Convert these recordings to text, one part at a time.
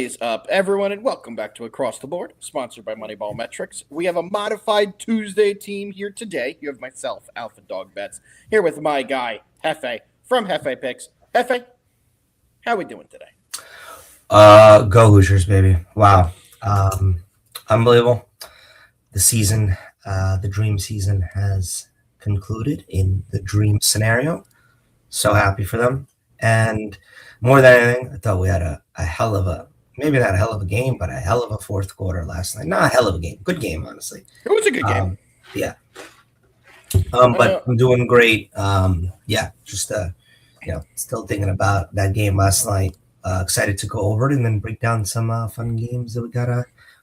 is up, everyone, and welcome back to Across the Board, sponsored by MoneyBall Metrics. We have a modified Tuesday team here today. You have myself, AlphaDog Bets, here with my guy, Jefe, from Jefe Picks. Jefe, how are we doing today? Go Hoosiers, baby. Wow. Unbelievable. The season, the dream season has concluded in the dream scenario. So happy for them. And more than anything, I thought we had a hell of a, maybe not a hell of a game, but a hell of a fourth quarter last night. Not a hell of a game. Good game, honestly. It was a good game. Yeah. But I'm doing great. Just, still thinking about that game last night. Excited to go over it and then break down some fun games that we got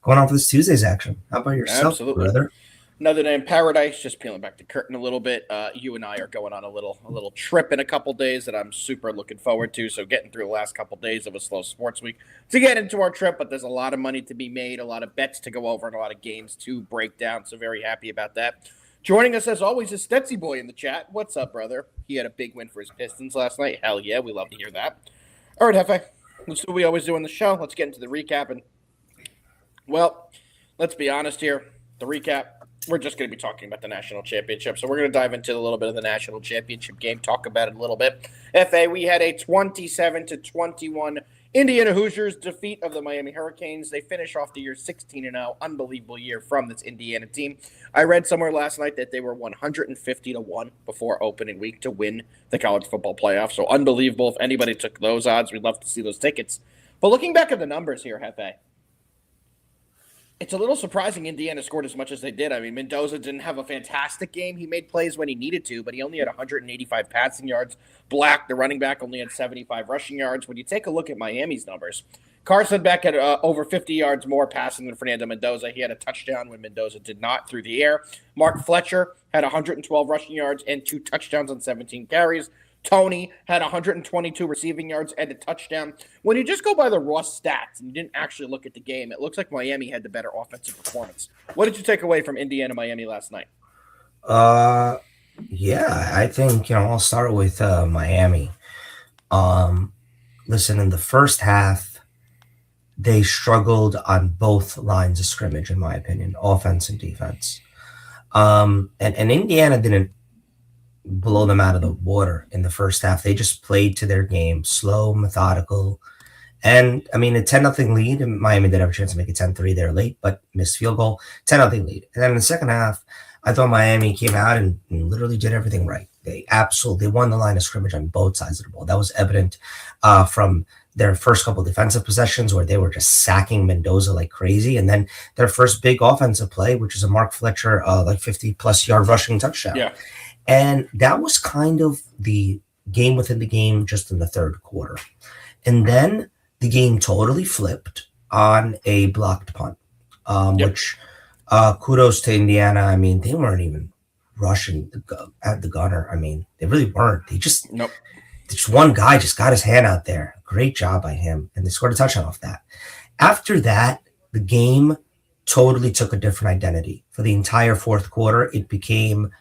going on for this Tuesday's action. How about yourself, brother? Another day in paradise. Just peeling back the curtain a little bit. You and I are going on a little trip in a couple days that I'm super looking forward to. So getting through the last couple days of a slow sports week to get into our trip. But there's a lot of money to be made, a lot of bets to go over, and a lot of games to break down. So very happy about that. Joining us as always is Stetsy Boy in the chat. What's up, brother? He had a big win for his Pistons last night. Hell yeah, we love to hear that. All right, Jefe. That's what we always do on the show. Let's get into the recap. And, well, let's be honest here. The recap, we're just going to be talking about the national championship. So we're going to dive into a little bit of the national championship game, talk about it a little bit. FA, we had a 27-21 Indiana Hoosiers defeat of the Miami Hurricanes. They finish off the year 16-0. Unbelievable year from this Indiana team. I read somewhere last night that they were 150-1 before opening week to win the college football playoff. So unbelievable. If anybody took those odds, we'd love to see those tickets. But looking back at the numbers here, Jefe, it's a little surprising Indiana scored as much as they did. I mean, Mendoza didn't have a fantastic game. He made plays when he needed to, but he only had 185 passing yards. Black, the running back, only had 75 rushing yards. When you take a look at Miami's numbers, Carson Beck had over 50 yards more passing than Fernando Mendoza. He had a touchdown when Mendoza did not through the air. Mark Fletcher had 112 rushing yards and 2 touchdowns on 17 carries. Tony had 122 receiving yards and a touchdown. When you just go by the raw stats and you didn't actually look at the game, it looks like Miami had the better offensive performance. What did you take away from Indiana-Miami last night? I think, I'll start with Miami. Listen, in the first half, they struggled on both lines of scrimmage, in my opinion, offense and defense. And Indiana didn't blow them out of the water in the first half. They just played to their game, slow, methodical. And, I mean, a 10-0 lead, and Miami did have a chance to make it 10-3 there late, but missed field goal, 10-0 lead. And then in the second half, I thought Miami came out and literally did everything right. They won the line of scrimmage on both sides of the ball. That was evident from their first couple of defensive possessions where they were just sacking Mendoza like crazy. And then their first big offensive play, which is a Mark Fletcher, 50-plus yard rushing touchdown. Yeah. And that was kind of the game within the game just in the third quarter. And then the game totally flipped on a blocked punt, which kudos to Indiana. I mean, they weren't even rushing at the gunner. I mean, they really weren't. They just one guy just got his hand out there. Great job by him. And they scored a touchdown off that. After that, the game totally took a different identity. For the entire fourth quarter, it became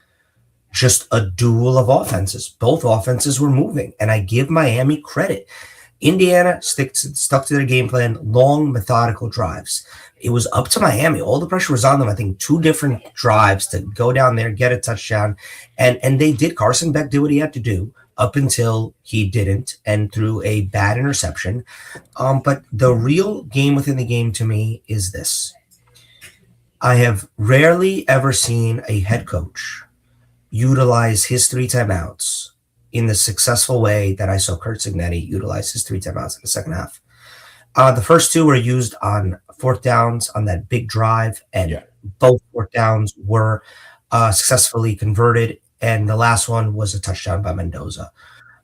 just a duel of offenses. Both offenses were moving, and I give Miami credit. Indiana stuck to their game plan, long, methodical drives. It was up to Miami. All the pressure was on them. I think 2 different drives to go down there, get a touchdown, and they did. Carson Beck did what he had to do up until he didn't and threw a bad interception. But the real game within the game to me is this. I have rarely ever seen a head coach utilize his 3 timeouts in the successful way that I saw Curt Cignetti utilize his 3 timeouts in the second half. The first 2 were used on fourth downs on that big drive, and both fourth downs were successfully converted, and the last one was a touchdown by Mendoza.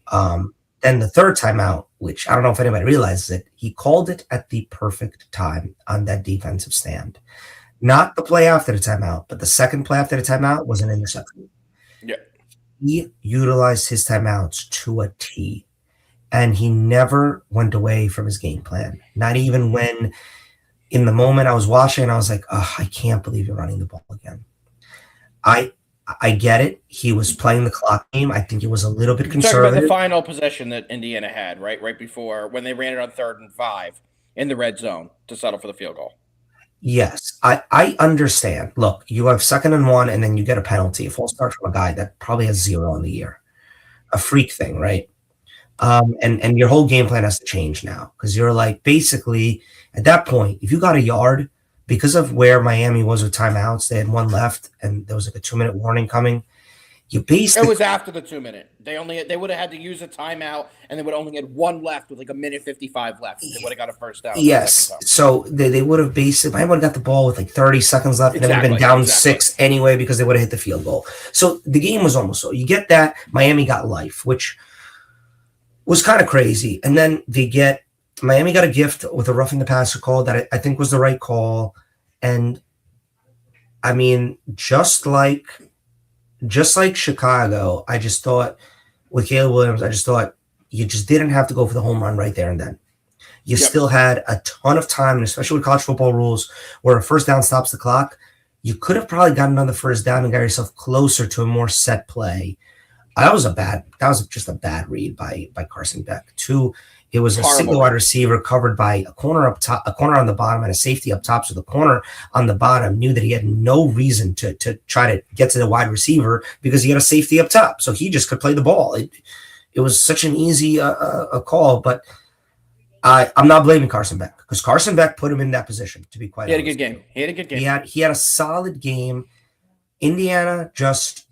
Then the third timeout, which I don't know if anybody realizes it, he called it at the perfect time on that defensive stand. Not the play after the timeout, but the second play after the timeout was an interception. Yeah. He utilized his timeouts to a T, and he never went away from his game plan. Not even when, in the moment I was watching, I was like, oh, I can't believe you're running the ball again. I get it. He was playing the clock game. I think it was a little bit conservative. Talking about the final possession that Indiana had, right before when they ran it on 3rd and 5. in the red zone to settle for the field goal. Yes, I understand. Look, you have 2nd and 1, and then you get a penalty. A false start from a guy that probably has 0 on the year. A freak thing, right? And your whole game plan has to change now because you're like, basically, at that point, if you got a yard, because of where Miami was with timeouts, they had 1 left, and there was like a 2-minute warning coming. You basically, it was after the 2-minute. They would have had to use a timeout, and they would only had 1 left with like a minute 55 left. They would have got a first down. Yes, so they would have basically, Miami would have got the ball with like 30 seconds left, and they would have been down 6 anyway because they would have hit the field goal. So the game was almost so. You get that, Miami got life, which was kind of crazy. And then Miami got a gift with a roughing the passer call that I think was the right call. And I mean, just like Chicago, I just thought with Caleb Williams, I just thought you just didn't have to go for the home run right there and then. You still had a ton of time, and especially with college football rules, where a first down stops the clock. You could have probably gotten on the first down and got yourself closer to a more set play. That was just a bad read by Carson Beck. 2, it was a single wide receiver covered by a corner up top, a corner on the bottom, and a safety up top. So the corner on the bottom knew that he had no reason to try to get to the wide receiver because he had a safety up top. So he just could play the ball. It was such an easy a call, but I'm not blaming Carson Beck because Carson Beck put him in that position, to be quite honest. He had a good game. He had a solid game. Indiana just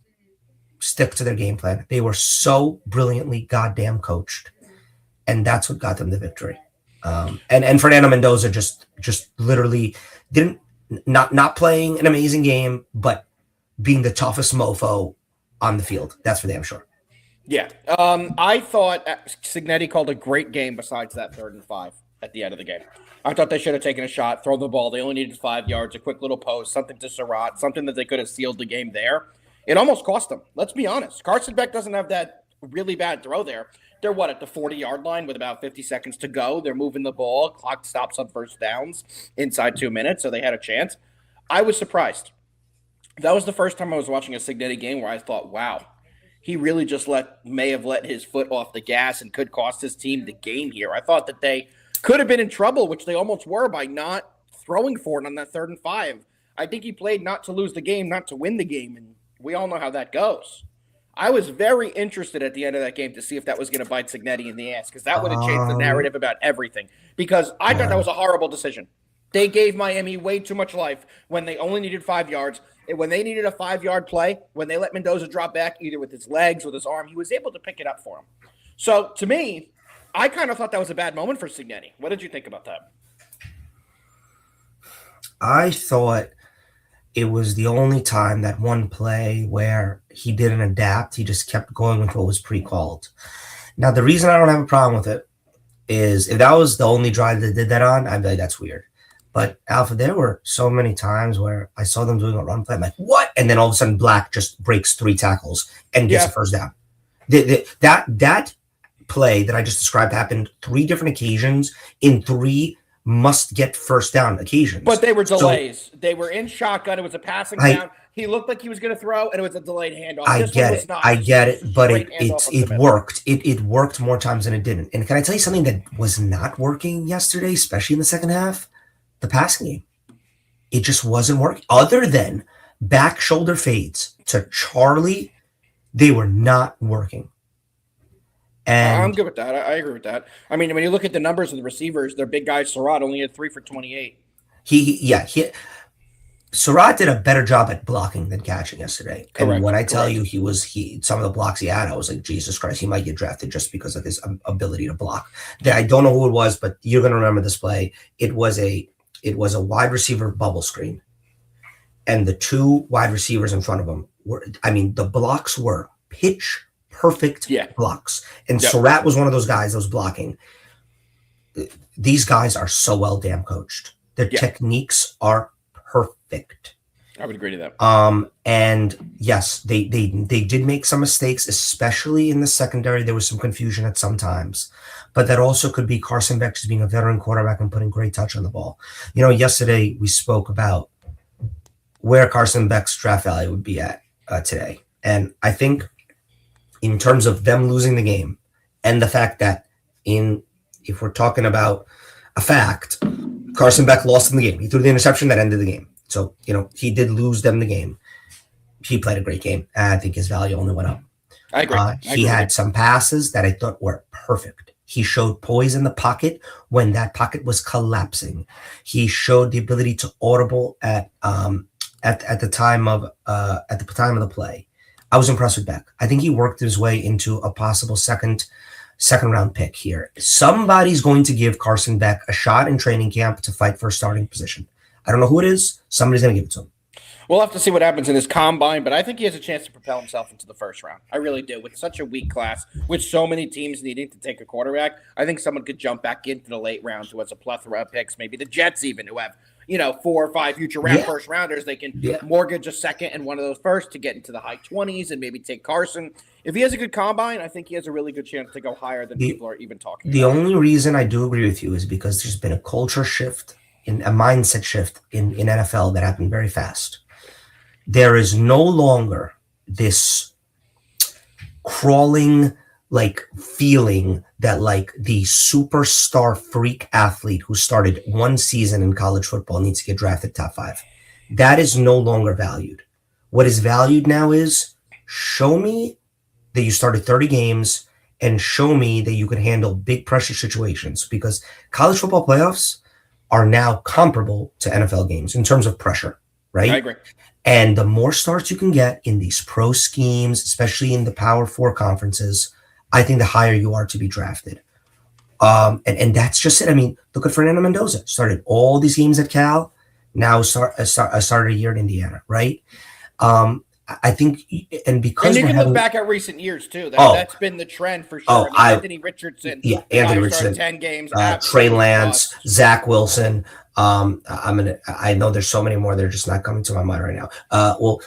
stick to their game plan. They were so brilliantly goddamn coached, and that's what got them the victory. And Fernando Mendoza just literally didn't not playing an amazing game, but being the toughest mofo on the field. That's for damn sure. Yeah. I thought Cignetti called a great game besides that 3rd and 5 at the end of the game. I thought they should have taken a shot, throw the ball. They only needed 5 yards, a quick little post, something to Surratt, something that they could have sealed the game there. It almost cost them. Let's be honest. Carson Beck doesn't have that really bad throw there. They're at the 40-yard line with about 50 seconds to go. They're moving the ball. Clock stops on first downs inside 2 minutes, so they had a chance. I was surprised. That was the first time I was watching a Cignetti game where I thought, wow, he really just may have let his foot off the gas and could cost his team the game here. I thought that they could have been in trouble, which they almost were by not throwing for it on that 3rd and 5. I think he played not to lose the game, not to win the game, and we all know how that goes. I was very interested at the end of that game to see if that was going to bite Cignetti in the ass because that would have changed the narrative about everything because I thought that was a horrible decision. They gave Miami way too much life when they only needed 5 yards. And when they needed a 5-yard play, when they let Mendoza drop back either with his legs or his arm, he was able to pick it up for him. So to me, I kind of thought that was a bad moment for Cignetti. What did you think about that? I thought it was the only time that one play where he didn't adapt. He just kept going with what was pre-called. Now, the reason I don't have a problem with it is if that was the only drive that did that on, I'd be like, that's weird. But Alpha, there were so many times where I saw them doing a run play. I'm like, what? And then all of a sudden, Black just breaks 3 tackles and gets a first down. That play that I just described happened 3 different occasions in 3 must-get first-down occasions. But they were delays. So, they were in shotgun. It was a passing down. He looked like he was going to throw, and it was a delayed handoff. I get it, but it worked. It worked more times than it didn't. And can I tell you something that was not working yesterday, especially in the second half? The passing game. It just wasn't working. Other than back shoulder fades to Charlie, they were not working. And I'm good with that. I agree with that. I mean, when you look at the numbers of the receivers, their big guy Surratt only had 3 for 28. Surratt did a better job at blocking than catching yesterday. Correct. And when I tell you some of the blocks he had, I was like, Jesus Christ, he might get drafted just because of his ability to block. I don't know who it was, but you're going to remember this play. It was a wide receiver bubble screen, and the 2 wide receivers in front of him the blocks were pitch perfect blocks. And Surratt was one of those guys that was blocking. These guys are so well damn coached. Their techniques are perfect. I would agree to that. And yes, they did make some mistakes, especially in the secondary. There was some confusion at some times, but that also could be Carson Beck just being a veteran quarterback and putting great touch on the ball. You know, yesterday we spoke about where Carson Beck's draft value would be at today. And I think in terms of them losing the game and the fact that if we're talking about a fact, Carson Beck lost in the game. He threw the interception that ended the game. So, he did lose them the game. He played a great game. And I think his value only went up. I agree. He had some passes that I thought were perfect. He showed poise in the pocket when that pocket was collapsing. He showed the ability to audible at the time of the play. I was impressed with Beck. I think he worked his way into a possible second round pick here. Somebody's going to give Carson Beck a shot in training camp to fight for a starting position. I don't know who it is. Somebody's going to give it to him. We'll have to see what happens in his combine, but I think he has a chance to propel himself into the first round. I really do. With such a weak class, with so many teams needing to take a quarterback, I think someone could jump back into the late rounds who has a plethora of picks, maybe the Jets even, who have 4 or 5 future first rounders. They can mortgage a second and one of those first to get into the high 20s and maybe take Carson. If he has a good combine, I think he has a really good chance to go higher than people are even talking about. The only reason I do agree with you is because there's been a culture shift, a mindset shift in NFL that happened very fast. There is no longer this crawling feeling that the superstar freak athlete who started one season in college football needs to get drafted top 5. That is no longer valued. What is valued now is show me that you started 30 games and show me that you can handle big pressure situations, because college football playoffs are now comparable to NFL games in terms of pressure, right? I agree. And the more starts you can get in these pro schemes, especially in the Power 4 conferences, I think the higher you are to be drafted. And that's just it. I mean, look at Fernando Mendoza. Started all these games at Cal. Now started a year in Indiana, right? I think, and because you can look back at recent years too. That's been the trend for sure. Anthony Richardson. Yeah, Anthony Richardson. 10 games. Trey Lance, Zach Wilson. I know there's so many more that are just not coming to my mind right now.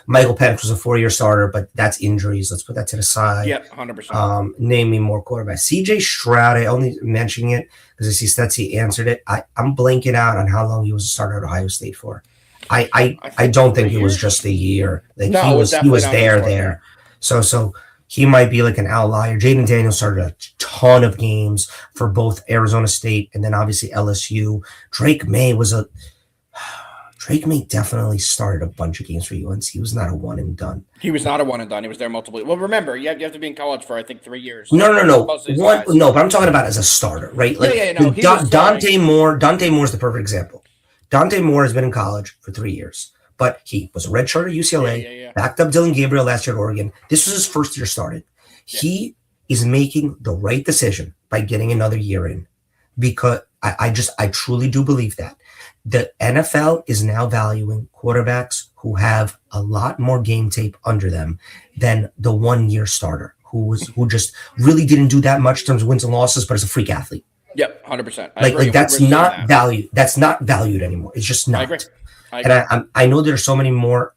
Michael Penix was a 4-year starter, but that's injuries. Let's put that to the side. Yeah, 100%. Name me more quarterbacks. CJ Stroud, I only mentioning it because I see Stetsy answered it. I'm blanking out on how long he was a starter at Ohio State for. I don't think it was just a year. He was there. So he might be an outlier. Jaden Daniels started a ton of games for both Arizona State and then obviously LSU. Drake May definitely started a bunch of games for UNC. He was not a one and done. He was not a one and done. He was there multiple. Well, remember, you have to be in college for I think 3 years. No. But I'm talking about as a starter, right? Dante Moore. Dante Moore is the perfect example. Dante Moore has been in college for 3 years, but he was a redshirt at UCLA, backed up Dylan Gabriel last year at Oregon. This was his first year started. Yeah. He is making the right decision by getting another year in, because I truly do believe that. The NFL is now valuing quarterbacks who have a lot more game tape under them than the 1-year starter who just really didn't do that much in terms of wins and losses, but is a freak athlete. Yep, 100%. That's not valued. That's not valued anymore. It's just not. I agree. And I know there's so many more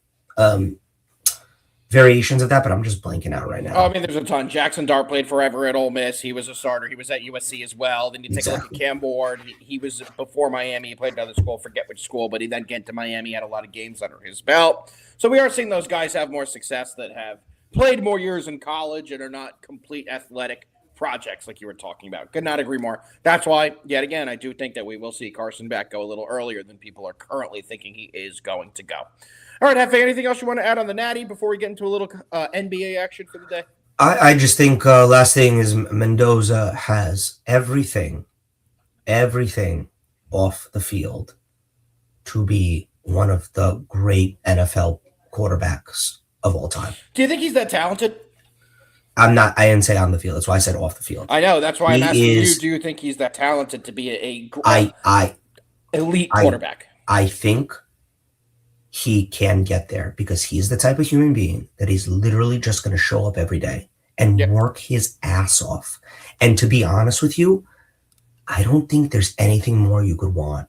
variations of that, but I'm just blanking out right now. Oh, I mean, there's a ton. Jackson Dart played forever at Ole Miss. He was a starter. He was at USC as well. Then you take a look at Cam Ward. He was before Miami. He played another school. Forget which school, but he then get to Miami. Had a lot of games under his belt. So we are seeing those guys have more success that have played more years in college and are not complete athletic projects like you were talking about. Could not agree more. That's why, yet again, I do think that we will see Carson Beck go a little earlier than people are currently thinking he is going to go. All right, Jefe, anything else you want to add on the Natty before we get into a little NBA action for the day? I just think last thing is Mendoza has everything off the field to be one of the great NFL quarterbacks of all time. Do you think he's that talented? I didn't say on the field. That's why I said off the field. I know. That's why I'm asking you. Do you think he's that talented to be elite quarterback? I think he can get there because he's the type of human being that he's literally just going to show up every day and work his ass off. And to be honest with you, I don't think there's anything more you could want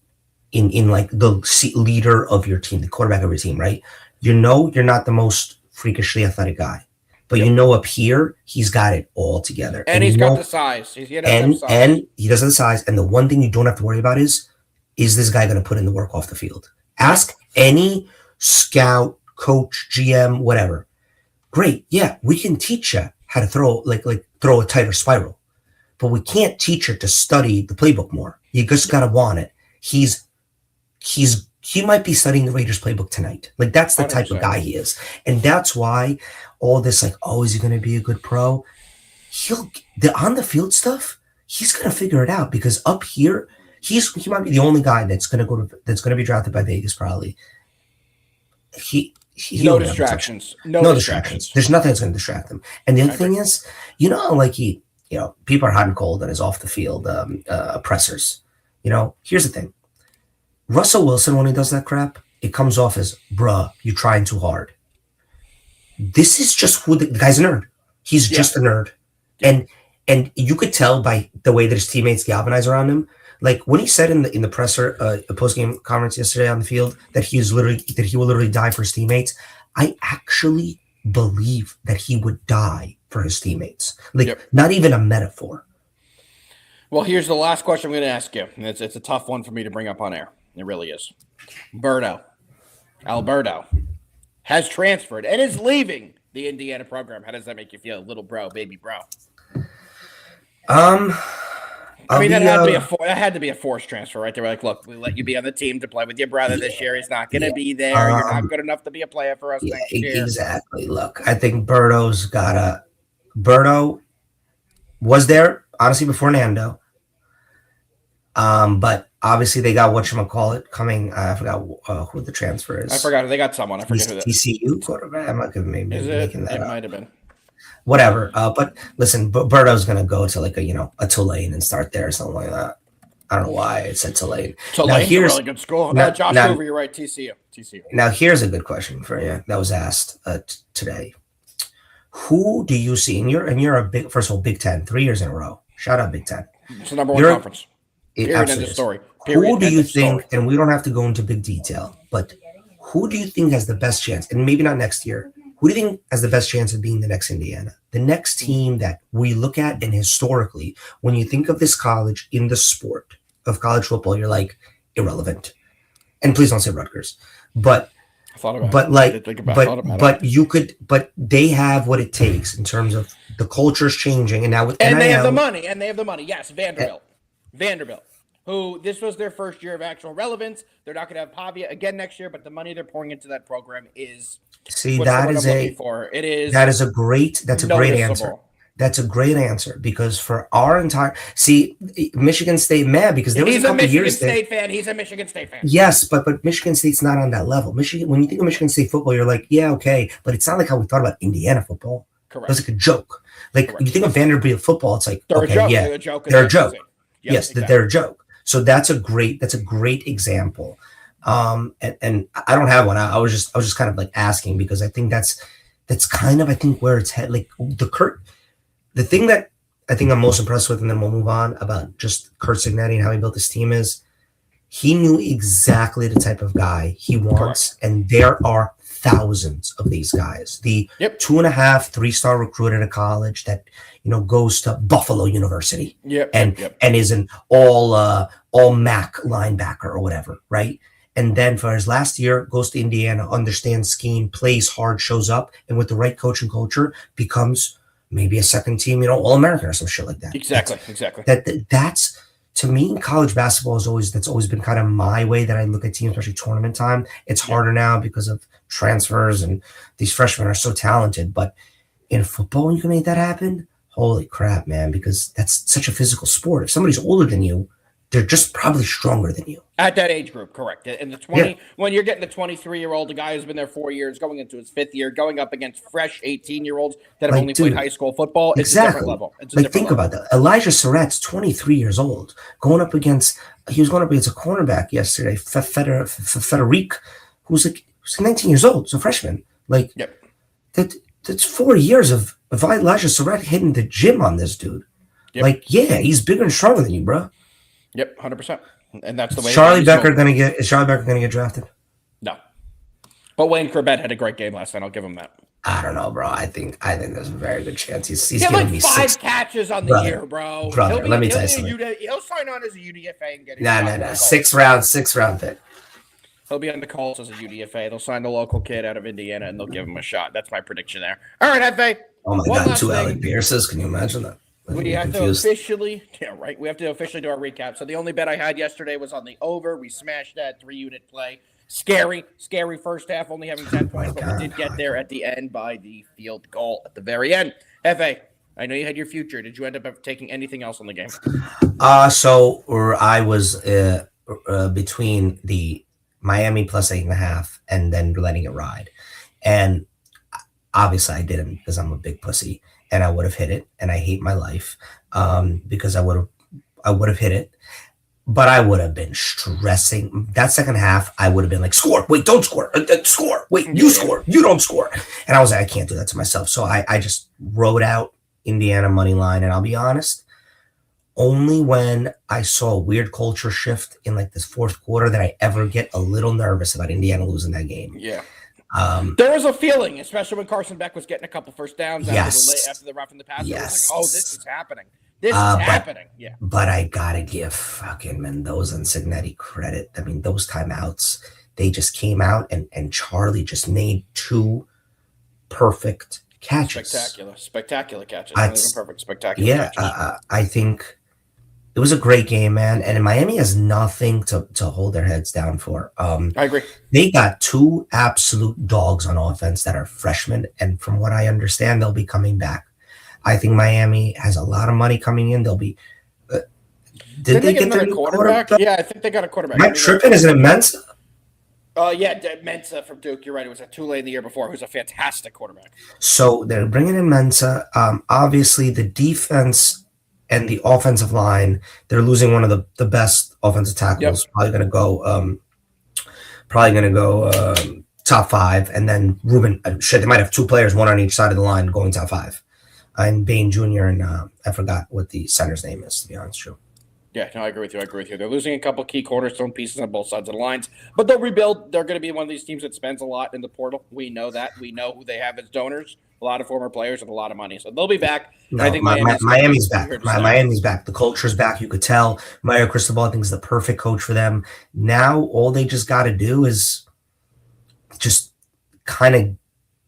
in the leader of your team, the quarterback of your team, right? You're not the most freakishly athletic guy. But up here, he's got it all together. And he's got the size. And he does have the size. And the one thing you don't have to worry about is this guy going to put in the work off the field? Ask any scout, coach, GM, whatever. Great. Yeah, we can teach you how to throw a tighter spiral. But we can't teach you to study the playbook more. You just gotta want it. He might be studying the Raiders playbook tonight. Like that's the 100%. type of guy he is, and that's why all this like, oh, is he going to be a good pro? The on the field stuff, he's going to figure it out because up here, he might be the only guy that's going to be drafted by Vegas probably. No distractions. No distractions. There's nothing that's going to distract him. And the other thing is, like people are hot and cold on his off the field pressers. Here's the thing. Russell Wilson, when he does that crap, it comes off as, bruh, you're trying too hard. This is just who the guy's a nerd. He's just a nerd. Yeah. And you could tell by the way that his teammates galvanize around him. Like when he said in the presser, post-game conference yesterday on the field that he will literally die for his teammates. I actually believe that he would die for his teammates. Like not even a metaphor. Well, here's the last question I'm going to ask you. And it's a tough one for me to bring up on air. It really is. Alberto has transferred and is leaving the Indiana program. How does that make you feel, little bro, baby bro? That had to be a forced transfer, right? They were like, "Look, we let you be on the team to play with your brother this year. He's not going to be there. You're not good enough to be a player for us next year." Exactly. Look, I think Berto was there honestly before Nando, but obviously they got whatchamacallit coming. I forgot who the transfer is. I forgot. They got someone. I forget who that is. TCU quarterback. I'm not going to making that. It up. might have been. Whatever. But listen, Berto's going to go to like a Tulane and start there or something like that. I don't know why it said Tulane. Tulane's a really good school. Josh Hoover, you're right. TCU. Now here's a good question for you that was asked today. Who do you see? And you're a big, first of all, Big Ten, 3 years in a row. Shout out Big Ten. It's the number one conference. Period, end of story. Who do you think, and we don't have to go into big detail, but who do you think has the best chance, and maybe not next year, who do you think has the best chance of being the next Indiana? The next team that we look at, and historically, when you think of this college in the sport of college football, you're like, irrelevant. And please don't say Rutgers. But they have what it takes in terms of the culture's changing, and now with NIL, they have the money. Yes, Vanderbilt, who this was their first year of actual relevance. They're not going to have Pavia again next year, but the money they're pouring into that program is that's a great answer. That's a great answer because for our entire Michigan State mad because there was a couple years there. He's a Michigan State fan. Yes, but Michigan State's not on that level. Michigan, when you think of Michigan State football, you're like, yeah, okay, but it's not like how we thought about Indiana football. Correct. It was like a joke. Like you think of Vanderbilt football, it's like they're a joke. They're a joke. Yes, exactly. They're a joke. So that's a great example. And I don't have one. I was just kind of like asking because I think that's kind of where it's head. Like the thing that I think I'm most impressed with, and then we'll move on about just Kurt Signetti and how he built his team is he knew exactly the type of guy he wants, correct. And there are thousands of these guys. The 2.5, 3-star recruit at a college that goes to Buffalo University, and is an all MAC linebacker or whatever, right? And then for his last year, goes to Indiana, understands scheme, plays hard, shows up, and with the right coach and culture, becomes maybe a second team, All-American or some shit like that. Exactly. That's to me, college basketball that's always been kind of my way that I look at teams, especially tournament time. It's harder now because of transfers and these freshmen are so talented. But in football, when you can make that happen, holy crap, man, because that's such a physical sport. If somebody's older than you, they're just probably stronger than you. At that age group, correct. And the 20, when you're getting the 23-year-old, the guy who's been there 4 years, going into his 5th year, going up against fresh 18-year-olds that have only played high school football, it's a different level. Think about that. Elijah Surratt's 23 years old, he was going up against a cornerback yesterday, Federic, who's 19 years old, so freshman. That's 4 years of Elijah Surratt hitting the gym on this dude. He's bigger and stronger than you, bro. Yep, 100%. And that's the way. Is Charlie Becker going to get drafted? No. But Wayne Corbett had a great game last night. I'll give him that. I don't know, bro. I think there's a very good chance he's going to be 5 catches on the year, bro. Brother, let me tell you something. He'll sign on as a UDFA and get No. 6th round pick. He'll be on the Colts as a UDFA. They'll sign the local kid out of Indiana and they'll give him a shot. That's my prediction there. All right, Jefe. Oh my God, 2 Alec Pierces. Can you imagine that? We I'm have to confused. officially, we have to officially do our recap. So the only bet I had yesterday was on the over. We smashed that 3-unit play. Scary first half, only having 10 My points, but we God. did get there at the end by the field goal at the very end. Fa, I know you had your future. Did you end up taking anything else on the game? I was between the Miami plus 8.5 and then letting it ride. And obviously I didn't because I'm a big pussy and I would have hit it and I hate my life because I would have hit it, but I would have been stressing that second half. I would have been like, score, wait, don't score, score, wait, you score, you don't score. And I was like, I can't do that to myself. So I just wrote out Indiana money line. And I'll be honest, only when I saw a weird culture shift in like this fourth quarter that I ever get a little nervous about Indiana losing that game. Yeah. There was a feeling, especially when Carson Beck was getting a couple first downs after the rough in the pass. Yes. It was like, oh, this is happening. This is happening. Yeah. But I gotta give fucking Mendoza and Signetti credit. I mean, those timeouts, they just came out and Charlie just made two perfect catches. Spectacular catches. Not even perfect, spectacular catches. I think it was a great game, man. And Miami has nothing to hold their heads down for. I agree. They got two absolute dogs on offense that are freshmen. And from what I understand, they'll be coming back. I think Miami has a lot of money coming in. They'll be. Did they get their quarterback? Yeah, I think they got a quarterback. Mike Trippin, isn't it Mensa? Mensa from Duke. You're right. It was at Tulane the year before. Who's a fantastic quarterback. So they're bringing in Mensa. Obviously, the defense and the offensive line, they're losing one of the best offensive tackles. Yep. Probably going to go top 5. And then Ruben, they might have 2 players, one on each side of the line, going top 5. And Bain Jr. and I forgot what the center's name is, to be honest. True. Yeah, no, I agree with you. They're losing a couple key cornerstone pieces on both sides of the lines, but they'll rebuild. They're going to be one of these teams that spends a lot in the portal. We know that. We know who they have as donors. A lot of former players with a lot of money, so they'll be back. No, I think Miami's back. Miami's back. The culture's back. You could tell. Mario Cristobal, I think, is the perfect coach for them. Now, all they just got to do is just kind of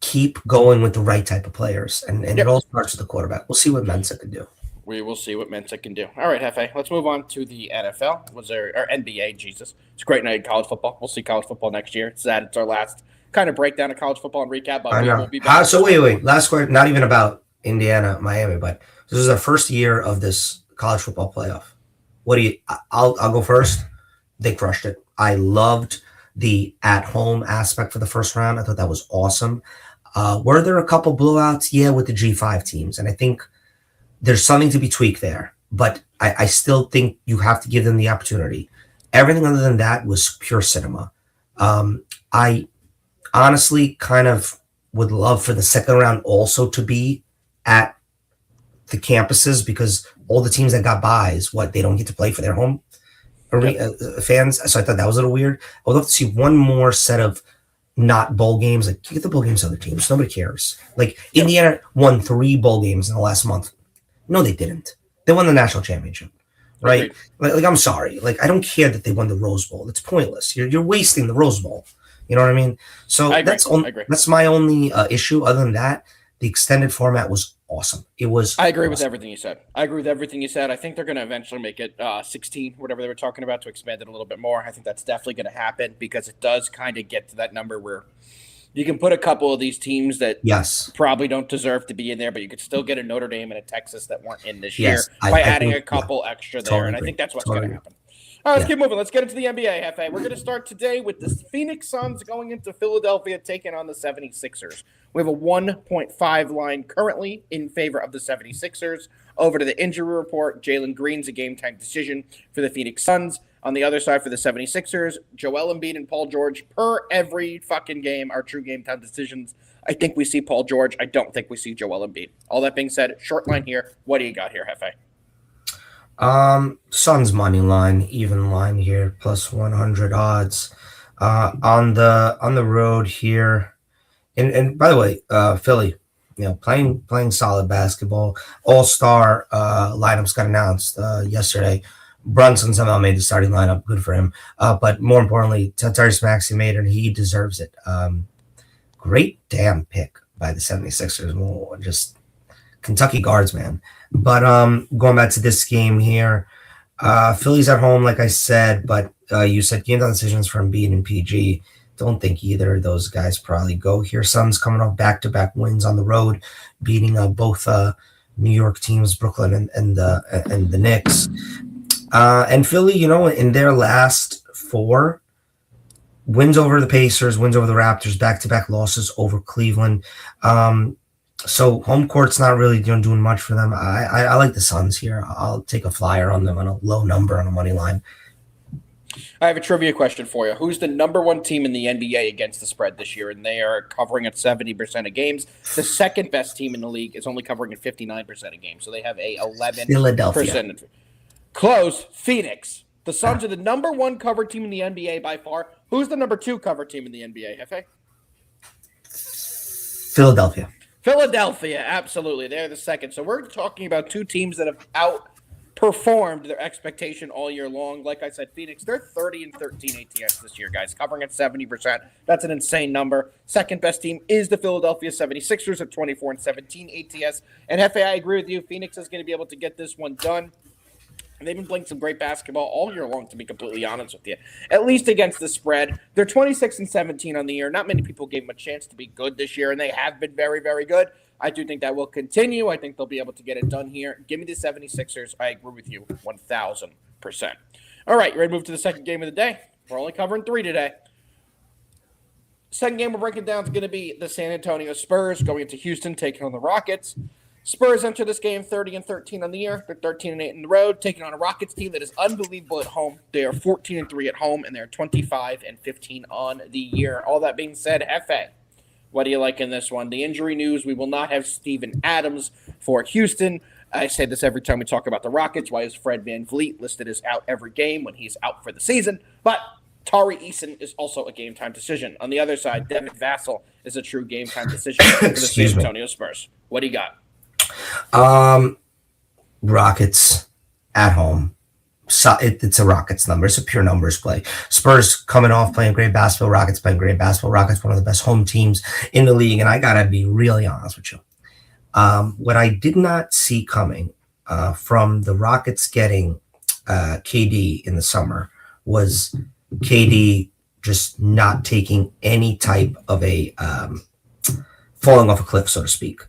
keep going with the right type of players, and it all starts with the quarterback. We'll see what Mensa can do. We will see what Mensa can do. All right, Jefe, let's move on to the NFL. Or NBA, Jesus. It's a great night in college football. We'll see college football next year. It's our last kind of breakdown of college football and recap. But we will be back. So wait. Last word, not even about Indiana, Miami, but this is our first year of this college football playoff. I'll go first. They crushed it. I loved the at-home aspect for the first round. I thought that was awesome. Were there a couple blowouts? Yeah, with the G5 teams. And I think there's something to be tweaked there. But I still think you have to give them the opportunity. Everything other than that was pure cinema. I honestly kind of would love for the second round also to be at the campuses because all the teams that got buys, they don't get to play for their home fans. So I thought that was a little weird. I would love to see one more set of not bowl games. Like, get the bowl games to other teams. Nobody cares. Like, Indiana won 3 bowl games in the last month. No, they didn't. They won the national championship, right? Like, I'm sorry. Like, I don't care that they won the Rose Bowl. It's pointless. You're wasting the Rose Bowl. You know what I mean? So that's my only issue. Other than that, the extended format was awesome. It was. I agree with everything you said. I think they're going to eventually make it 16, whatever they were talking about, to expand it a little bit more. I think that's definitely going to happen because it does kind of get to that number where you can put a couple of these teams that probably don't deserve to be in there, but you could still get a Notre Dame and a Texas that weren't in this year by adding a couple extra there. And I think that's what's going to happen. All right, let's keep moving. Let's get into the NBA, Jefe. We're going to start today with the Phoenix Suns going into Philadelphia, taking on the 76ers. We have a 1.5 line currently in favor of the 76ers. Over to the injury report, Jalen Green's a game-time decision for the Phoenix Suns. On the other side for the 76ers, Joel Embiid and Paul George, per every fucking game, are true game-time decisions. I think we see Paul George. I don't think we see Joel Embiid. All that being said, short line here. What do you got here, Jefe? Suns money line, even line here, plus 100 odds. On the road here, and by the way, Philly, playing solid basketball. All-star lineups got announced yesterday. Brunson somehow made the starting lineup. Good for him. But more importantly, Tyrese Maxey made it, and he deserves it. Great damn pick by the 76ers. We'll just Kentucky guards, man. But going back to this game here, Philly's at home, like I said, but you said game time decisions from Embiid and PG. Don't think either of those guys probably go here. Suns coming off back-to-back wins on the road, beating both New York teams, Brooklyn and the Knicks. And Philly, in their last 4 wins over the Pacers, wins over the Raptors, back-to-back losses over Cleveland. So home court's not really doing much for them. I like the Suns here. I'll take a flyer on them on a low number on a money line. I have a trivia question for you. Who's the number 1 team in the NBA against the spread this year? And they are covering at 70% of games. The second best team in the league is only covering at 59% of games. So they have a 11%. Philadelphia. Close. Phoenix. The Suns are the number 1 covered team in the NBA by far. Who's the number 2 covered team in the NBA, Jefe? Philadelphia. Philadelphia, absolutely. They're the second. So we're talking about 2 teams that have outperformed their expectation all year long. Like I said, Phoenix, they're 30-13 ATS this year, guys, covering at 70%. That's an insane number. Second best team is the Philadelphia 76ers at 24-17 ATS. And Jefe, I agree with you. Phoenix is going to be able to get this one done. They've been playing some great basketball all year long, to be completely honest with you. At least against the spread. They're 26-17 on the year. Not many people gave them a chance to be good this year, and they have been very, very good. I do think that will continue. I think they'll be able to get it done here. Give me the 76ers. I agree with you 1,000%. All right, you ready to move to the second game of the day? We're only covering 3 today. Second game we're breaking down is going to be the San Antonio Spurs going into Houston, taking on the Rockets. Spurs enter this game 30-13 on the year. They're 13-8 on the road, taking on a Rockets team that is unbelievable at home. They are 14-3 at home, and they're 25-15 on the year. All that being said, Jefe, what do you like in this one? The injury news, we will not have Steven Adams for Houston. I say this every time we talk about the Rockets. Why is Fred VanVleet listed as out every game when he's out for the season? But Tari Eason is also a game-time decision. On the other side, Devin Vassell is a true game-time decision for the San Antonio Spurs. What do you got? Rockets at home. So it's a Rockets number. It's a pure numbers play. Spurs coming off playing great basketball. Rockets playing great basketball. Rockets one of the best home teams in the league. And I gotta be really honest with you. What I did not see coming from the Rockets getting KD in the summer was KD just not taking any type of a falling off a cliff, so to speak.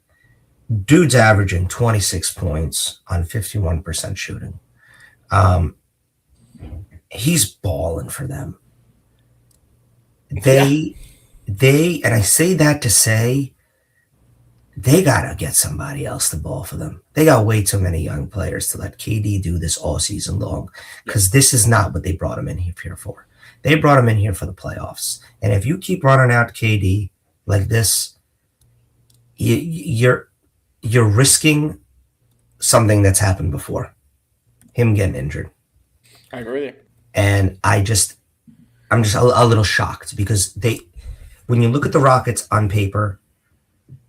Dude's averaging 26 points on 51% shooting. He's balling for them. They, and I say that to say, they gotta get somebody else to ball for them. They got way too many young players to let KD do this all season long, because this is not what they brought him in here for. They brought him in here for the playoffs. And if you keep running out KD like this, you're risking something that's happened before, him getting injured. I agree with you. And I'm just a little shocked because when you look at the Rockets on paper,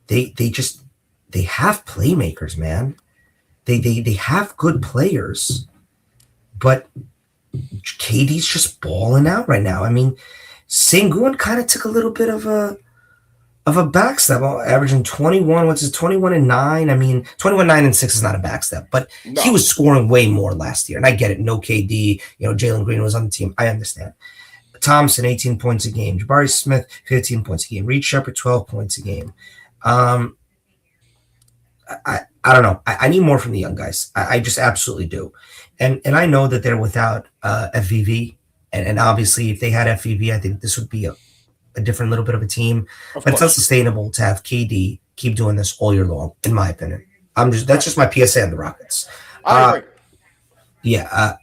they have playmakers, man. They have good players, but KD's just balling out right now. I mean, Sengun kind of took a little bit of a backstep, averaging 21. What's his 21-9? I mean, 21-9-6 is not a backstep, but no. He was scoring way more last year. And I get it. No KD, Jalen Green was on the team. I understand. Thompson, 18 points a game. Jabari Smith, 15 points a game. Reed Shepherd, 12 points a game. I don't know. I need more from the young guys. I just absolutely do. And I know that they're without FVV. And obviously, if they had FVV, I think this would be a different little bit of a team. But it's unsustainable to have KD keep doing this all year long, in my opinion. That's just my PSA on the Rockets. I agree. Yeah.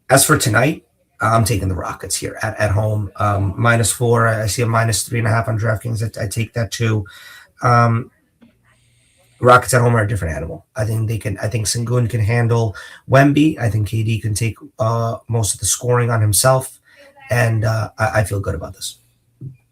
As for tonight, I'm taking the Rockets here at home. -4. I see a -3.5 on DraftKings. I take that too. Rockets at home are a different animal. I think Sengun can handle Wemby. I think KD can take most of the scoring on himself, and I feel good about this.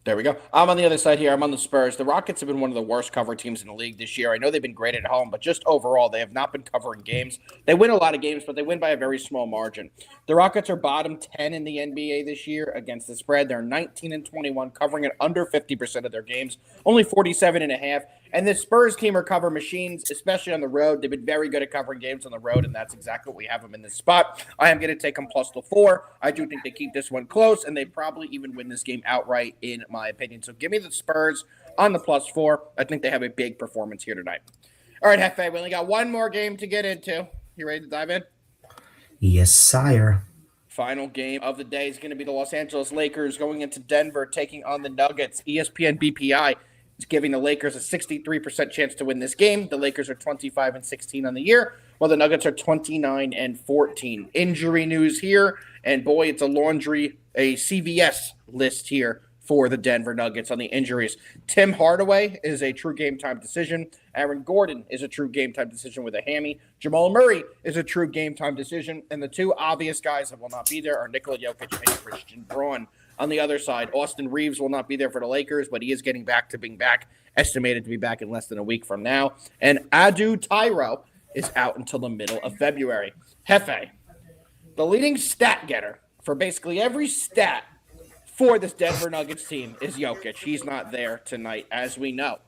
There we go. I'm on the other side here. I'm on the Spurs. The Rockets have been one of the worst cover teams in the league this year. I know they've been great at home, but just overall, they have not been covering games. They win a lot of games, but they win by a very small margin. The Rockets are bottom 10 in the NBA this year against the spread. They're 19-21, covering it under 50% of their games, only 47.5. And the Spurs team are cover machines, especially on the road. They've been very good at covering games on the road, and that's exactly what we have them in this spot. I am going to take them plus the 4. I do think they keep this one close, and they probably even win this game outright, in my opinion. So give me the Spurs on the plus 4. I think they have a big performance here tonight. All right, Jefe, we only got one more game to get into. You ready to dive in? Yes, sire. Final game of the day is going to be the Los Angeles Lakers going into Denver, taking on the Nuggets. ESPN BPI is giving the Lakers a 63% chance to win this game. The Lakers are 25-16 on the year, while the Nuggets are 29-14. Injury news here, and boy, it's a CVS list here for the Denver Nuggets on the injuries. Tim Hardaway is a true game-time decision. Aaron Gordon is a true game-time decision with a hammy. Jamal Murray is a true game-time decision. And the two obvious guys that will not be there are Nikola Jokic and Christian Braun. On the other side, Austin Reeves will not be there for the Lakers, but he is getting back to being back, estimated to be back in less than a week from now. And Adu Tyro is out until the middle of February. Jefe, the leading stat getter for basically every stat for this Denver Nuggets team is Jokic. He's not there tonight, as we know.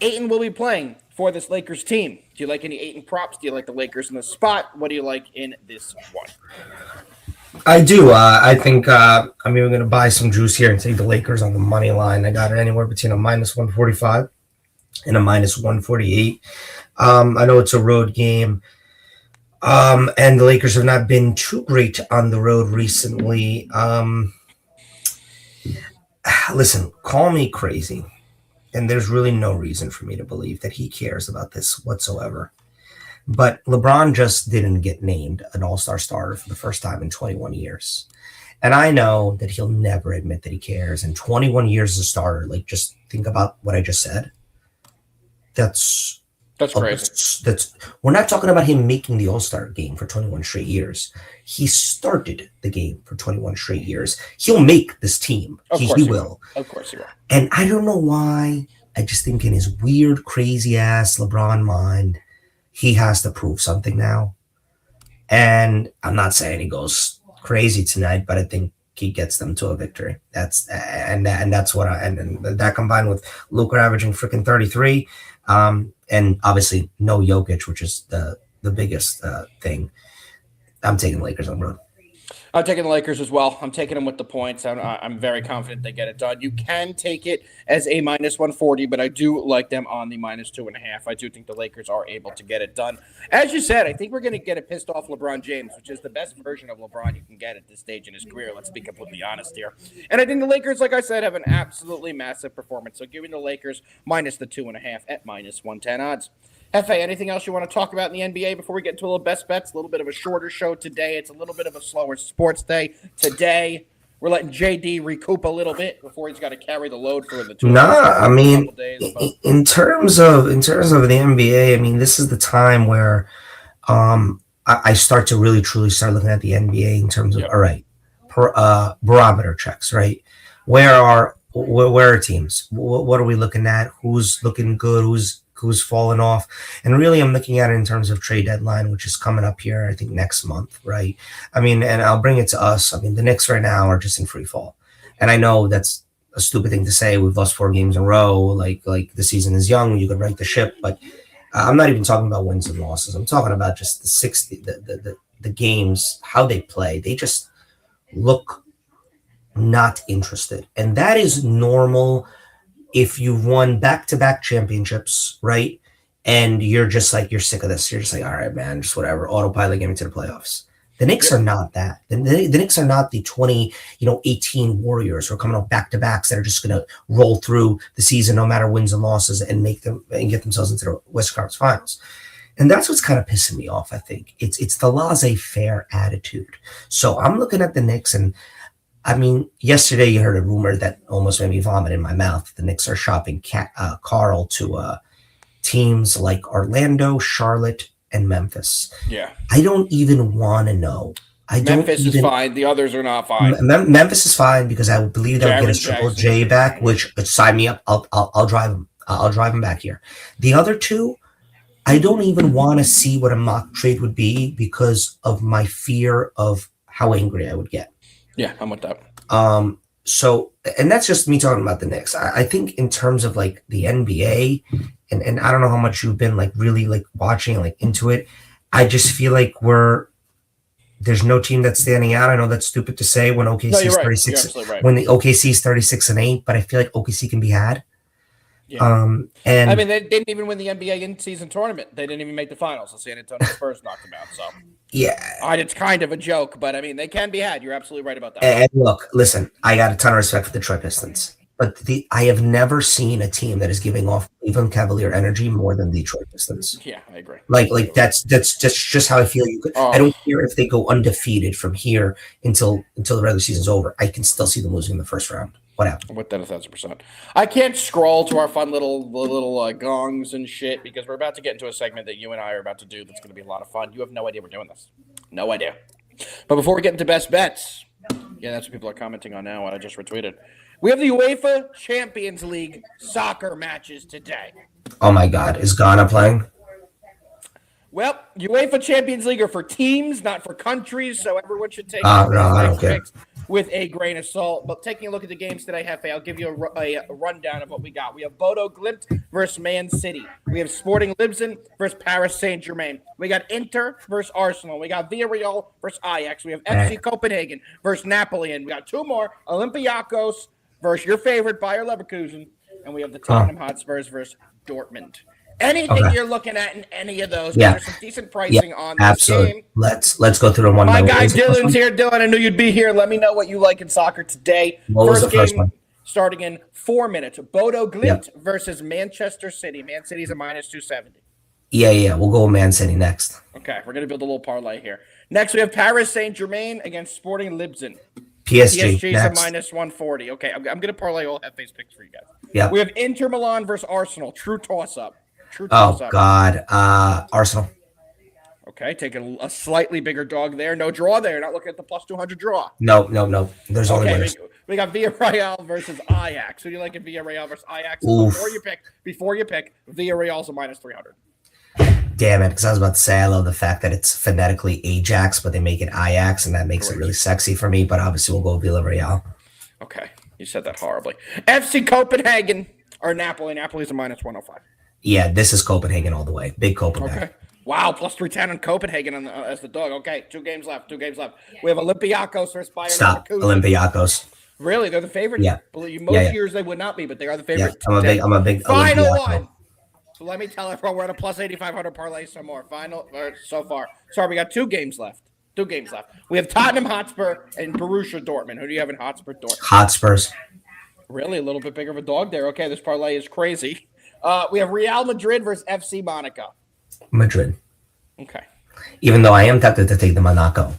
Ayton will be playing for this Lakers team. Do you like any Ayton props? Do you like the Lakers in the spot? What do you like in this one? I do. I think I'm even going to buy some juice here and take the Lakers on the money line. I got it anywhere between a minus 145 and a minus 148. I know it's a road game. And the Lakers have not been too great on the road recently. Listen, call me crazy, and there's really no reason for me to believe that he cares about this whatsoever. But LeBron just didn't get named an all-star starter for the first time in 21 years. And I know that he'll never admit that he cares. And 21 years as a starter, like, just think about what I just said. That's crazy. We're not talking about him making the all-star game for 21 straight years. He started the game for 21 straight years. He'll make this team. He will. Of course he will. And I don't know why. I just think in his weird, crazy-ass LeBron mind, he has to prove something now. And I'm not saying he goes crazy tonight, but I think he gets them to a victory. That's what that combined with Luka averaging freaking 33, and obviously no Jokic, which is the biggest thing. I'm taking the Lakers on the road. I'm taking the Lakers as well. I'm taking them with the points. I'm very confident they get it done. You can take it as a minus 140, but I do like them on the minus 2.5. I do think the Lakers are able to get it done. As you said, I think we're going to get a pissed off LeBron James, which is the best version of LeBron you can get at this stage in his career. Let's be completely honest here. And I think the Lakers, like I said, have an absolutely massive performance. So giving the Lakers minus the 2.5 at minus 110 odds. Jefe, anything else you want to talk about in the NBA before we get into a little best bets? A little bit of a shorter show today. It's a little bit of a slower sports day today. We're letting JD recoup a little bit before he's got to carry the load for the 2 I mean, in terms of the NBA, I mean, this is the time where I start to really truly start looking at the NBA in terms of all right, barometer checks, right? Where are teams? What are we looking at? Who's looking good? Who's fallen off? And really, I'm looking at it in terms of trade deadline, which is coming up here, I think, next month, right? I mean, and I'll bring it to us. I mean, the Knicks right now are just in free fall. And I know that's a stupid thing to say. We've lost 4 games in a row. Like the season is young. You could right the ship. But I'm not even talking about wins and losses. I'm talking about just the games, how they play. They just look not interested. And that is normal if you've won back-to-back championships, right? And you're just like, you're sick of this. You're just like, all right, man, just whatever. Autopilot, get me to the playoffs. The Knicks are not that. The Knicks are not the 18 Warriors who are coming off back-to-backs that are just going to roll through the season no matter wins and losses and make them and get themselves into the West Conference Finals. And that's what's kind of pissing me off, I think. It's the laissez-faire attitude. So I'm looking at the Knicks, and I mean, yesterday you heard a rumor that almost made me vomit in my mouth. The Knicks are shopping Carl to teams like Orlando, Charlotte, and Memphis. Yeah. I don't even want to know. Memphis is fine. The others are not fine. Memphis is fine because I believe they'll get a Triple J back, which sign me up. I'll drive them. I'll drive them back here. The other two, I don't even want to see what a mock trade would be because of my fear of how angry I would get. Yeah, I'm with that. So, and that's just me talking about the Knicks. I think in terms of like the NBA and I don't know how much you've been like really like watching like into it. I just feel like there's no team that's standing out. I know that's stupid to say when No, OKC you're is right. 36, You're absolutely right. when the OKC is 36-8, but I feel like OKC can be had. Yeah. And I mean, they didn't even win the NBA in-season tournament. They didn't even make the finals. The San Antonio Spurs knocked them out. So yeah. it's kind of a joke, but I mean, they can be had. You're absolutely right about that. And look, listen, I got a ton of respect for the Detroit Pistons, but I have never seen a team that is giving off Cleveland Cavalier energy more than the Detroit Pistons. Yeah, I agree. Like that's just how I feel. I don't care if they go undefeated from here until the regular season's over. I can still see them losing in the first round. What happened? With that 1,000%. I can't scroll to our fun little gongs and shit because we're about to get into a segment that you and I are about to do that's going to be a lot of fun. You have no idea we're doing this. No idea. But before we get into best bets, yeah, that's what people are commenting on now, what I just retweeted. We have the UEFA Champions League soccer matches today. Oh my God, is Ghana playing? Well, UEFA Champions League are for teams, not for countries, so everyone should take I don't care. picks with a grain of salt. But taking a look at the games today, Jefe, I'll give you a rundown of what we got. We have Bodo Glimt versus Man City. We have Sporting Lisbon versus Paris Saint-Germain. We got Inter versus Arsenal. We got Villarreal versus Ajax. We have FC Copenhagen versus Napoli. And we got two more, Olympiacos versus your favorite, Bayer Leverkusen. And we have the Tottenham Hotspurs versus Dortmund. Anything you're looking at in any of those, there's some decent pricing on this absolutely. game. Let's go through them one My by guy one. Dylan's here. Dylan, I knew you'd be here. Let me know what you like in soccer today. What was the first one? Starting in 4 minutes. Bodo Glimt versus Manchester City. Man City's a minus 270. Yeah. We'll go with Man City next. Okay, we're going to build a little parlay here. Next, we have Paris Saint-Germain against Sporting Lisbon. PSG's a minus 140. Okay, I'm going to parlay all FA's picks for you guys. Yeah. We have Inter Milan versus Arsenal. True toss-up. God. Arsenal. Okay, taking a slightly bigger dog there. No draw there. Not looking at the plus 200 draw. No. There's only winners. We got Villarreal versus Ajax. Who do you like in Villarreal versus Ajax? Before you pick, Villarreal's a minus 300. Damn it, because I was about to say I love the fact that it's phonetically Ajax, but they make it Ajax, and that makes it really sexy for me. But obviously, we'll go with Villarreal. Okay, you said that horribly. FC Copenhagen or Napoli. Napoli's a minus 105. Yeah, this is Copenhagen all the way. Big Copenhagen. Okay. Wow, plus 310 on Copenhagen as the dog. Okay, two games left. We have Olympiacos versus Bayern. Stop, Olympiacos. Really? They're the favorite? Yeah. Most years they would not be, but they are the favorite. Yeah, I'm a big Final one. So let me tell everyone we're at a plus 8,500 parlay some more. So far. Sorry, we got two games left. We have Tottenham Hotspur and Borussia Dortmund. Who do you have in Hotspur Dortmund? Hotspurs. Really? A little bit bigger of a dog there. Okay, this parlay is crazy. We have Real Madrid versus FC Monaco. Madrid. Okay. Even though I am tempted to take the Monaco,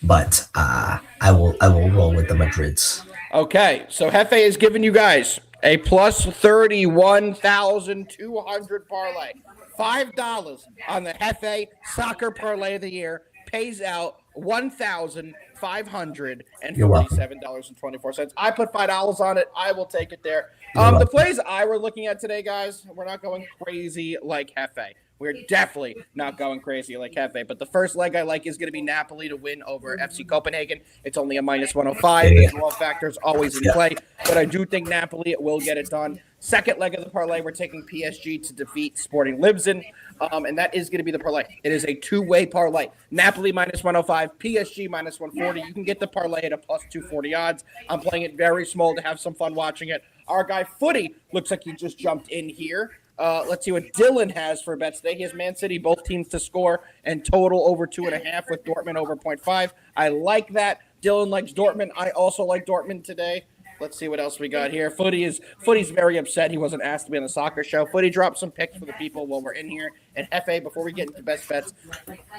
but I will roll with the Madrids. Okay, so Jefe is giving you guys a plus 31,200 parlay. $5 on the Jefe Soccer Parlay of the Year pays out $1,547.24. I put $5 on it. I will take it there. The plays I were looking at today, guys, we're not going crazy like Jefe. We're definitely not going crazy like Jefe. But the first leg I like is going to be Napoli to win over FC Copenhagen. It's only a minus 105. The draw factor is always in play. But I do think Napoli will get it done. Second leg of the parlay, we're taking PSG to defeat Sporting Lisbon. And that is going to be the parlay. It is a two-way parlay. Napoli minus 105, PSG minus 140. You can get the parlay at a plus 240 odds. I'm playing it very small to have some fun watching it. Our guy Footy looks like he just jumped in here. Let's see what Dylan has for bets today. He has Man City, both teams to score, and total over 2.5 with Dortmund over 0.5. I like that. Dylan likes Dortmund. I also like Dortmund today. Let's see what else we got here. Footy's very upset he wasn't asked to be on the soccer show. Footy dropped some picks for the people while we're in here. And Jefe, before we get into best bets,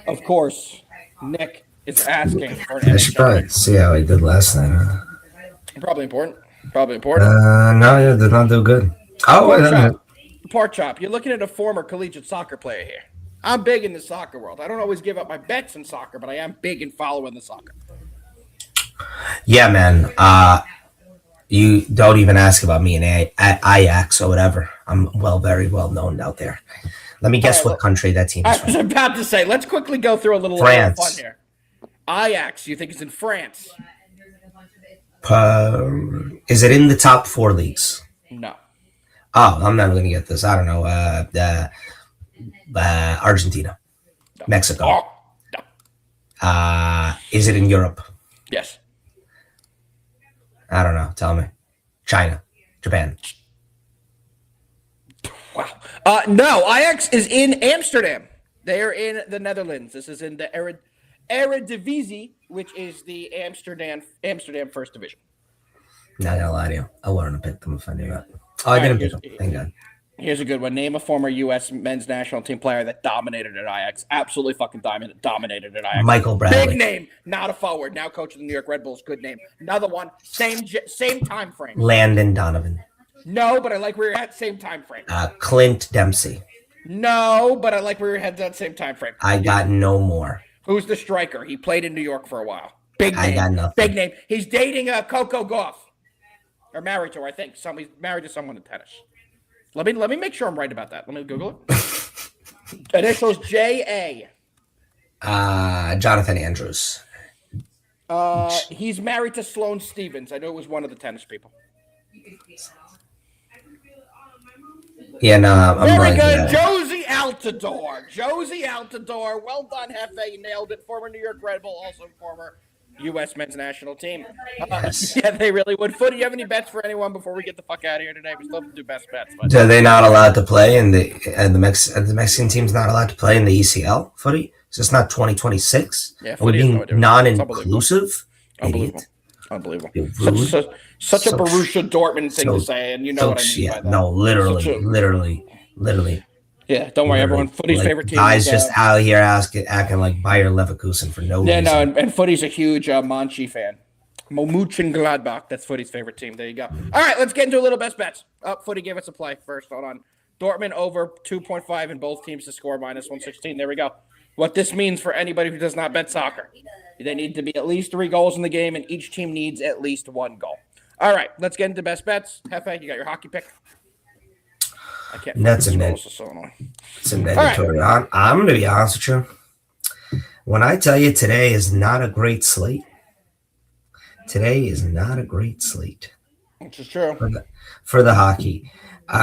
of course, Nick is asking for an I should probably see how I did last night. Huh? Probably important. No, yeah, did not do good. Pork chop. You're looking at a former collegiate soccer player here. I'm big in the soccer world. I don't always give up my bets in soccer, but I am big in following the soccer. Yeah, man. You don't even ask about me in Ajax or whatever. I'm very well known out there. Let me guess what country that team is from. I was about to say, let's quickly go through a little fun here. Ajax, you think it's in France? Is it in the top 4 leagues? No. Oh, I'm never going to get this. I don't know. Argentina, No. Mexico. Oh, no. Is it in Europe? Yes. I don't know. Tell me. China, Japan. Wow. No, Ajax is in Amsterdam. They are in the Netherlands. This is in the Eredivisie, which is the Amsterdam First Division. Not gonna lie to you. I wouldn't have picked them if I knew that. Oh, I didn't pick them. Thank God. Here's a good one. Name a former U.S. men's national team player that dominated at Ajax. Absolutely fucking dominated at Ajax. Michael Bradley. Big name, not a forward. Now coach of the New York Red Bulls. Good name. Another one. Same time frame. Landon Donovan. No, but I like where you're at. Same time frame. Clint Dempsey. No, but I like where your head's at. Same time frame. I got no more. Who's the striker? He played in New York for a while. Big name. I got nothing. Big name. He's dating Coco Gauff. Or married to her, I think. He's married to someone in tennis. Let me make sure I'm right about that. Let me Google it. Initials J.A. Jonathan Andrews. He's married to Sloane Stevens. I know it was one of the tennis people. Yeah, no, I'm very right good. there. Josie Altidore. Well done, Jefe. You nailed it. Former New York Red Bull, also former U.S. men's national team. Yes. Yeah, they really would. Footy, you have any bets for anyone before we get the fuck out of here today? We still have to do best bets. But Are they not allowed to play in the Mexican team's not allowed to play in the ECL footy? So it's not 2026. Yeah, we're being non-inclusive. Unbelievable. Rude. Such a Borussia Dortmund thing to say, and you know what I mean by that. No, literally. Yeah, don't worry, everyone. Footy's favorite team. Guys just out here acting like Bayer Leverkusen for no reason. Yeah, no, and Footy's a huge Monchi fan. Mönchengladbach, that's Footy's favorite team. There you go. All right, let's get into a little best bets. Footy gave us a play first. Hold on. Dortmund over 2.5 in both teams to score minus 116. There we go. What this means for anybody who does not bet soccer. They need to be at least 3 goals in the game, and each team needs at least 1 goal. All right, let's get into best bets. Jefe, you got your hockey pick? I can't. That's a net. It's a negatory. Right. I'm going to be honest with you. When I tell you today is not a great slate, which is true for the hockey.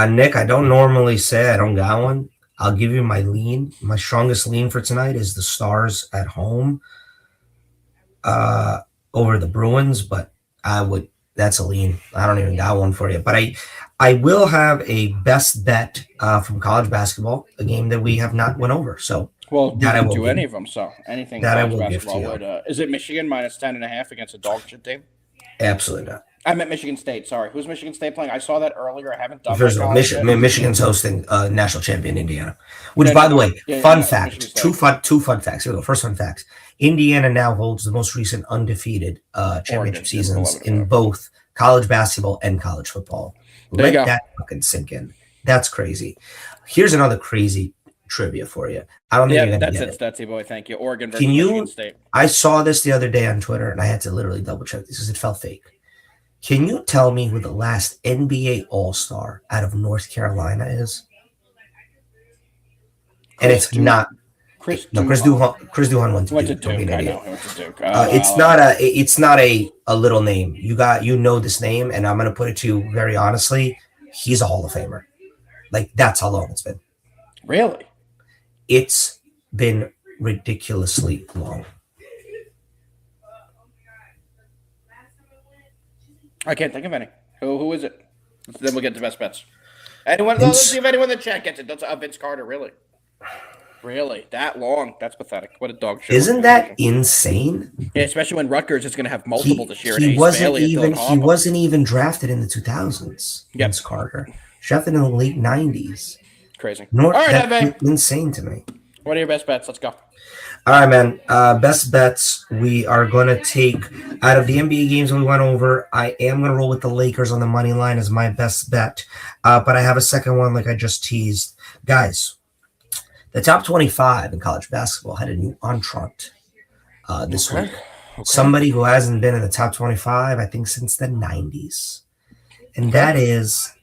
Nick, I don't normally say I don't got one. I'll give you my lean. My strongest lean for tonight is the Stars at home over the Bruins, but that's a lean. I don't even got one for you. But I will have a best bet from college basketball, a game that we have not went over. So you can do any of them. So anything that college basketball would. Is it Michigan minus 10.5 against a dog shit team? Absolutely not. I meant Michigan State. Sorry, who's Michigan State playing? I saw that earlier. I haven't done. First of all, Michigan's hosting national champion Indiana. Which, by the way, fun fact. Two fun facts. Here we go. First fun facts. Indiana now holds the most recent undefeated championship seasons in both college basketball and college football. Let that fucking sink in. That's crazy. Here's another crazy trivia for you. I don't think you're gonna get it. That's it, boy. Thank you. Oregon versus Michigan State. I saw this the other day on Twitter, and I had to literally double check this because it felt fake. Can you tell me who the last NBA All-Star out of North Carolina is? And it's not Chris Duhon went to Duke. I know. He went to Duke. It's not a little name. You know this name, and I'm gonna put it to you very honestly. He's a Hall of Famer. Like, that's how long it's been. Really? It's been ridiculously long. I can't think of any. Who is it? Then we'll get to best bets. Let's see if anyone in the chat gets it. That's Vince Carter, really. Really? That long? That's pathetic. What a dog show. Isn't that insane? Yeah, especially when Rutgers is going to have multiple this year. He wasn't even drafted in the 2000s. Yep. Vince Carter. Drafted in the late 90s. Crazy. All right, that's insane to me. What are your best bets? Let's go. All right, man. Best bets we are going to take out of the NBA games we went over. I am going to roll with the Lakers on the money line as my best bet. But I have a second one like I just teased. Guys, the top 25 in college basketball had a new entrant this week. Okay. Somebody who hasn't been in the top 25, I think, since the 90s. And that is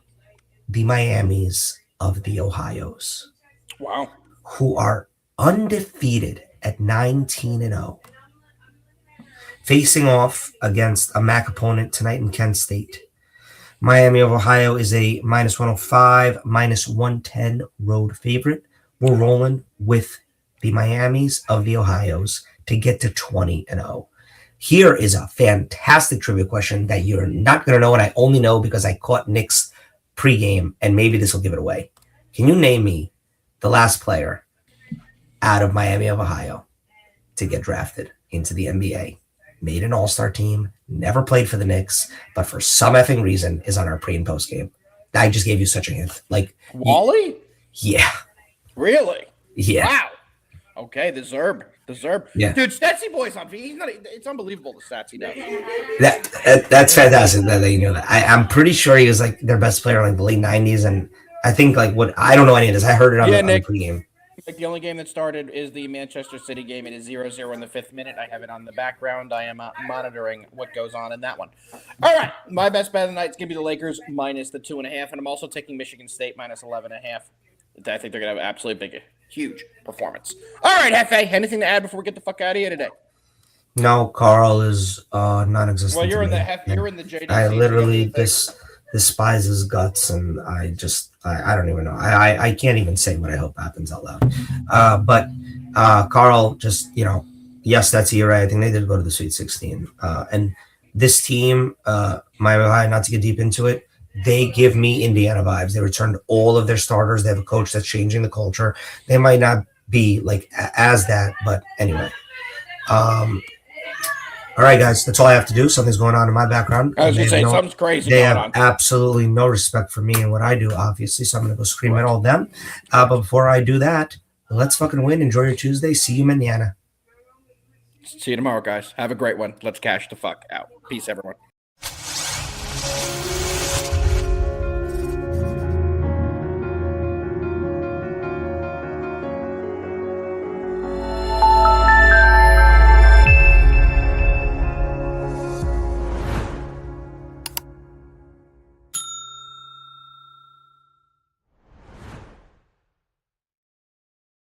the Miamis of the Ohios. Wow. Who are undefeated at 19-0. Facing off against a MAC opponent tonight in Kent State. Miami of Ohio is a minus 105, minus 110 road favorite. We're rolling with the Miamis of the Ohio's to get to 20-0. Here is a fantastic trivia question that you're not going to know, and I only know because I caught Nick's pregame, and maybe this will give it away. Can you name me the last player out of Miami of Ohio to get drafted into the NBA? Made an all-star team, never played for the Knicks, but for some effing reason is on our pre and post game. I just gave you such a hint. Like Wally? Yeah. Really? Yeah. Wow. Okay, the Zerb. Yeah. Dude, Stetsy Boy's on. It's unbelievable the stats he does. That's fantastic that you know that. I'm pretty sure he was like their best player in like the late 90s, and I think like what I don't know any of this. I heard it on the pregame. Like the only game that started is the Manchester City game. It is 0-0 in the 5th minute. I have it on the background. I am monitoring what goes on in that one. All right, my best bet of the night is going to be the Lakers minus the 2.5, and I'm also taking Michigan State minus 11.5. I think they're going to have an absolutely big, huge performance. All right, Jefe, anything to add before we get the fuck out of here today? No, Carl is non-existent. Well, you're in the JDC. I literally despise his guts, and I don't even know. I can't even say what I hope happens out loud. But Carl, just yes, that's you're right. I think they did go to the Sweet 16. And this team, Miami, not to get deep into it, they give me Indiana vibes. They returned all of their starters. They have a coach that's changing the culture. They might not be like as that, but anyway. All right, guys, that's all I have to do. Something's going on in my background. I was going to say, something's crazy going on. They have absolutely no respect for me and what I do, obviously, so I'm going to go scream at all of them. But before I do that, let's fucking win. Enjoy your Tuesday. See you, manana. See you tomorrow, guys. Have a great one. Let's cash the fuck out. Peace, everyone.